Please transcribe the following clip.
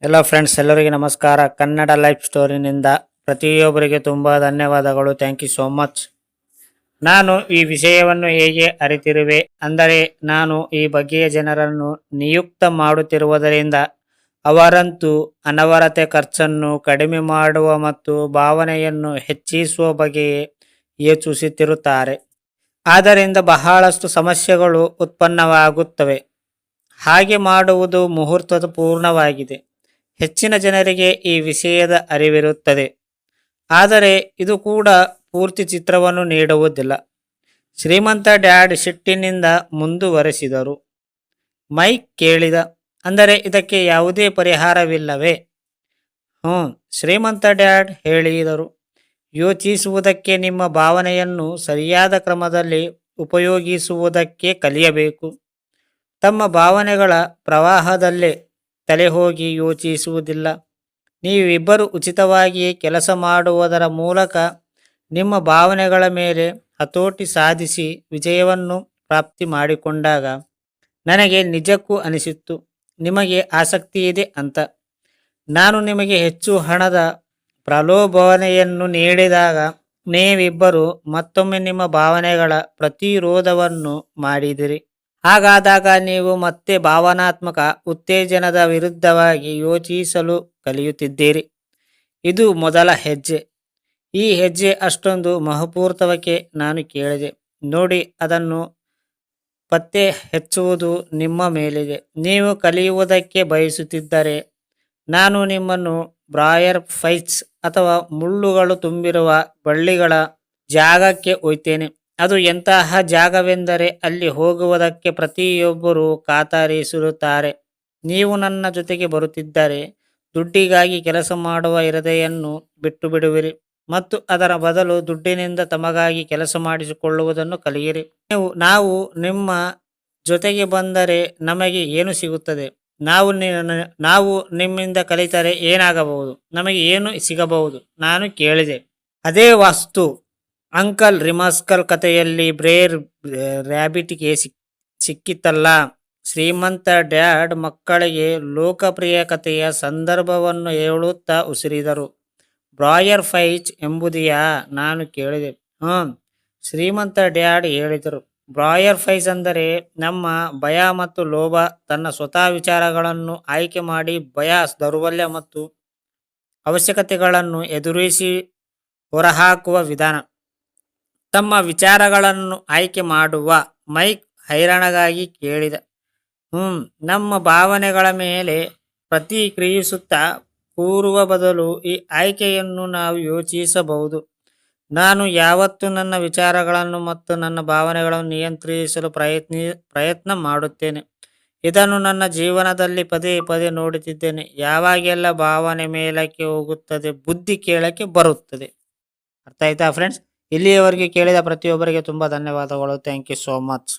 ಎಲ್ಲ ಫ್ರೆಂಡ್ಸ್ ಎಲ್ಲರಿಗೆ ನಮಸ್ಕಾರ. ಕನ್ನಡ ಲೈಫ್ ಸ್ಟೋರಿನಿಂದ ಪ್ರತಿಯೊಬ್ಬರಿಗೆ ತುಂಬ ಧನ್ಯವಾದಗಳು. Thank you so much. ನಾನು ಈ ವಿಷಯವನ್ನು ಹೇಗೆ ಅರಿತಿರುವೆ ಅಂದರೆ, ನಾನು ಈ ಬಗೆಯ ಜನರನ್ನು ನಿಯುಕ್ತ ಮಾಡುತ್ತಿರುವುದರಿಂದ ಅವರಂತೂ ಅನವರತೆ ಖರ್ಚನ್ನು ಕಡಿಮೆ ಮಾಡುವ ಮತ್ತು ಭಾವನೆಯನ್ನು ಹೆಚ್ಚಿಸುವ ಬಗೆಯೇ ಯೋಚಿಸುತ್ತಿರುತ್ತಾರೆ. ಆದ್ದರಿಂದ ಬಹಳಷ್ಟು ಸಮಸ್ಯೆಗಳು ಉತ್ಪನ್ನವಾಗುತ್ತವೆ. ಹಾಗೆ ಮಾಡುವುದು ಮುಹೂರ್ತದ ಪೂರ್ಣವಾಗಿದೆ. ಹೆಚ್ಚಿನ ಜನರಿಗೆ ಈ ವಿಷಯದ ಅರಿವಿರುತ್ತದೆ, ಆದರೆ ಇದು ಕೂಡ ಪೂರ್ತಿ ಚಿತ್ರವನ್ನು ನೀಡುವುದಿಲ್ಲ. ಶ್ರೀಮಂತ ಡ್ಯಾಡ್ ಸಿಟ್ಟಿನಿಂದ ಮುಂದುವರೆಸಿದರು. ಮೈಕ್ ಕೇಳಿದ, ಅಂದರೆ ಇದಕ್ಕೆ ಯಾವುದೇ ಪರಿಹಾರವಿಲ್ಲವೇ? ಶ್ರೀಮಂತ ಡ್ಯಾಡ್ ಹೇಳಿದರು, ಯೋಚಿಸುವುದಕ್ಕೆ ನಿಮ್ಮ ಭಾವನೆಯನ್ನು ಸರಿಯಾದ ಕ್ರಮದಲ್ಲಿ ಉಪಯೋಗಿಸುವುದಕ್ಕೆ ಕಲಿಯಬೇಕು. ತಮ್ಮ ಭಾವನೆಗಳ ಪ್ರವಾಹದಲ್ಲೇ ತಲೆ ಹೋಗಿ ಯೋಚಿಸುವುದಿಲ್ಲ. ನೀವಿಬ್ಬರು ಉಚಿತವಾಗಿ ಕೆಲಸ ಮಾಡುವುದರ ಮೂಲಕ ನಿಮ್ಮ ಭಾವನೆಗಳ ಮೇಲೆ ಹತೋಟಿ ಸಾಧಿಸಿ ವಿಜಯವನ್ನು ಪ್ರಾಪ್ತಿ ಮಾಡಿಕೊಂಡಾಗ ನನಗೆ ನಿಜಕ್ಕೂ ಅನಿಸಿತ್ತು ನಿಮಗೆ ಆಸಕ್ತಿ ಇದೆ ಅಂತ. ನಾನು ನಿಮಗೆ ಹೆಚ್ಚು ಹಣದ ಪ್ರಲೋಭನೆಯನ್ನು ನೀಡಿದಾಗ ನೀವಿಬ್ಬರು ಮತ್ತೊಮ್ಮೆ ನಿಮ್ಮ ಭಾವನೆಗಳ ಪ್ರತಿರೋಧವನ್ನು ಮಾಡಿದಿರಿ. ಹಾಗಾದಾಗ ನೀವು ಮತ್ತೆ ಭಾವನಾತ್ಮಕ ಉತ್ತೇಜನದ ವಿರುದ್ಧವಾಗಿ ಯೋಚಿಸಲು ಕಲಿಯುತ್ತಿದ್ದೀರಿ. ಇದು ಮೊದಲ ಹೆಜ್ಜೆ. ಈ ಹೆಜ್ಜೆ ಅಷ್ಟೊಂದು ಮಹತ್ವಕ್ಕೆ ನಾನು ಕೇಳಿದೆ. ನೋಡಿ, ಅದನ್ನು ಪತ್ತೆ ಹಚ್ಚುವುದು ನಿಮ್ಮ ಮೇಲಿದೆ. ನೀವು ಕಲಿಯುವುದಕ್ಕೆ ಬಯಸುತ್ತಿದ್ದರೆ ನಾನು ನಿಮ್ಮನ್ನು ಬ್ರಾಯರ್ ಫೈಟ್ಸ್ ಅಥವಾ ಮುಳ್ಳುಗಳು ತುಂಬಿರುವ ಬಳ್ಳಿಗಳ ಜಾಗಕ್ಕೆ ಒಯ್ತೇನೆ. ಅದು ಎಂತಹ ಜಾಗವೆಂದರೆ ಅಲ್ಲಿ ಹೋಗುವುದಕ್ಕೆ ಪ್ರತಿಯೊಬ್ಬರೂ ಕಾತರಿಸಿರುತ್ತಾರೆ. ನೀವು ನನ್ನ ಜೊತೆಗೆ ಬರುತ್ತಿದ್ದರೆ ದುಡ್ಡಿಗಾಗಿ ಕೆಲಸ ಮಾಡುವ ಇರದೆಯನ್ನು ಬಿಟ್ಟು ಬಿಡುವಿರಿ ಮತ್ತು ಅದರ ಬದಲು ದುಡ್ಡಿನಿಂದ ತಮಗಾಗಿ ಕೆಲಸ ಮಾಡಿಸಿಕೊಳ್ಳುವುದನ್ನು ಕಲಿಯಿರಿ. ನಾವು ನಿಮ್ಮ ಜೊತೆಗೆ ಬಂದರೆ ನಮಗೆ ಏನು ಸಿಗುತ್ತದೆ? ನಾವು ನಿಮ್ಮಿಂದ ಕಲಿತರೆ ಏನಾಗಬಹುದು? ನಮಗೆ ಏನು ಸಿಗಬಹುದು? ನಾನು ಕೇಳಿದೆ. ಅದೇ ವಾಸ್ತು ಅಂಕಲ್ ರಿಮಾಸ್ಕಲ್ ಕಥೆಯಲ್ಲಿ ಬ್ರೇರ್ ರ್ಯಾಬಿಟ್ಗೆ ಸಿಕ್ಕಿತ್ತಲ್ಲ. ಶ್ರೀಮಂತ ಡ್ಯಾಡ್ ಮಕ್ಕಳಿಗೆ ಲೋಕಪ್ರಿಯ ಕಥೆಯ ಸಂದರ್ಭವನ್ನು ಹೇಳುತ್ತಾ ಉಸಿರಿದರು. ಬ್ರಾಯರ್ ಫೈಚ್ ಎಂಬುದೆಯಾ? ನಾನು ಕೇಳಿದೆ. ಶ್ರೀಮಂತ ಡ್ಯಾಡ್ ಹೇಳಿದರು. ಬ್ರಾಯರ್ ಫೈಸ್ ಅಂದರೆ ನಮ್ಮ ಭಯ ಮತ್ತು ಲೋಭ ತನ್ನ ಸ್ವತಃ ವಿಚಾರಗಳನ್ನು ಆಯ್ಕೆ ಮಾಡಿ ಭಯ, ದೌರ್ಬಲ್ಯ ಮತ್ತು ಅವಶ್ಯಕತೆಗಳನ್ನು ಎದುರಿಸಿ ಹೊರಹಾಕುವ ವಿಧಾನ. ತಮ್ಮ ವಿಚಾರಗಳನ್ನು ಆಯ್ಕೆ ಮಾಡುವ. ಮೈಕ್ ಹೈರಾಣಗಾಗಿ ಕೇಳಿದ. ನಮ್ಮ ಭಾವನೆಗಳ ಮೇಲೆ ಪ್ರತಿಕ್ರಿಯಿಸುತ್ತಾ ಕೂರುವ ಬದಲು ಈ ಆಯ್ಕೆಯನ್ನು ನಾವು ಯೋಚಿಸಬಹುದು. ನಾನು ಯಾವತ್ತೂ ನನ್ನ ವಿಚಾರಗಳನ್ನು ಮತ್ತು ನನ್ನ ಭಾವನೆಗಳನ್ನು ನಿಯಂತ್ರಿಸಲು ಪ್ರಯತ್ನ ಮಾಡುತ್ತೇನೆ. ಇದನ್ನು ನನ್ನ ಜೀವನದಲ್ಲಿ ಪದೇ ಪದೇ ನೋಡುತ್ತಿದ್ದೇನೆ. ಯಾವಾಗೆಲ್ಲ ಭಾವನೆ ಮೇಲಕ್ಕೆ ಹೋಗುತ್ತದೆ, ಬುದ್ಧಿ ಕೇಳಕ್ಕೆ ಬರುತ್ತದೆ. ಅರ್ಥ ಆಯ್ತಾ ಫ್ರೆಂಡ್ಸ್? ಇಲ್ಲಿಯವರೆಗೆ ಕೇಳಿದ ಪ್ರತಿಯೊಬ್ಬರಿಗೆ ತುಂಬ ಧನ್ಯವಾದಗಳು. Thank you so much.